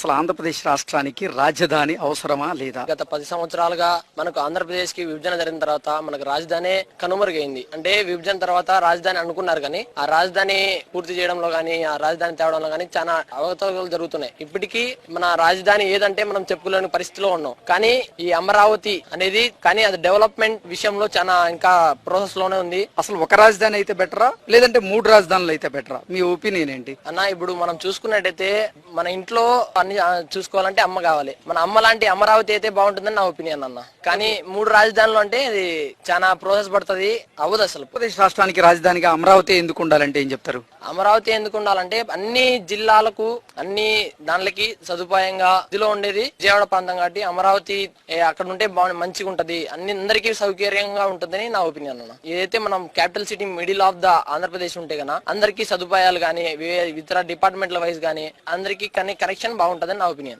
అసలు ఆంధ్రప్రదేశ్ రాష్ట్రానికి రాజధాని అవసరమా లేదా? గత 10 సంవత్సరాలుగా మనకు ఆంధ్రప్రదేశ్ కి విభజన జరిగిన తర్వాత మనకు రాజధాని కనుమరుగైంది. అంటే విభజన తర్వాత రాజధాని అనుకున్నారు కానీ ఆ రాజధాని పూర్తి చేయడంలో గానీ ఆ రాజధాని తేవడంలో గానీ చాలా అవకతవకలు జరుగుతున్నాయి. ఇప్పటికీ మన రాజధాని ఏదంటే మనం చెప్పుకోలేని పరిస్థితిలో ఉన్నాం. కానీ ఈ అమరావతి అనేది కానీ అది డెవలప్మెంట్ విషయంలో చాలా ఇంకా ప్రాసెస్ లోనే ఉంది. అసలు ఒక రాజధాని అయితే బెటరా లేదంటే 3 రాజధానులు అయితే బెటరా? మీ ఒపీనియన్ ఏంటి అన్న? ఇప్పుడు మనం చూసుకున్నట్టయితే మన ఇంట్లో అన్ని చూసుకోవాలంటే అమ్మ కావాలి. మన అమ్మ లాంటి అమరావతి అయితే బాగుంటుందని నా ఒపీనియన్ అన్న. కానీ 3 రాజధానులు అంటే అది చాలా ప్రాసెస్ పడుతుంది, అవ్వదు అసలు. ఆంధ్రప్రదేశ్ రాష్ట్రానికి రాజధానిగా అమరావతి ఎందుకు ఉండాలంటే ఏం చెప్తారు? అమరావతి ఎందుకు ఉండాలంటే అన్ని జిల్లాలకు అన్ని దానికి సదుపాయంగా ఇదిలో ఉండేది విజయవాడ ప్రాంతం కాబట్టి అమరావతి అక్కడ ఉంటే మంచిగా ఉంటది, అందరికీ సౌకర్యంగా ఉంటుందని నా ఒపీనియన్ అన్న. ఏదైతే మనం capital city middle of the Andhra Pradesh ఉంటే గన అందరికీ సదుపాయాలు గానీ ఇతర డిపార్ట్మెంట్ల వైజ్ గానీ అందరికీ కనెక్షన్ బాగుంటదని నా ఒపీనియన్.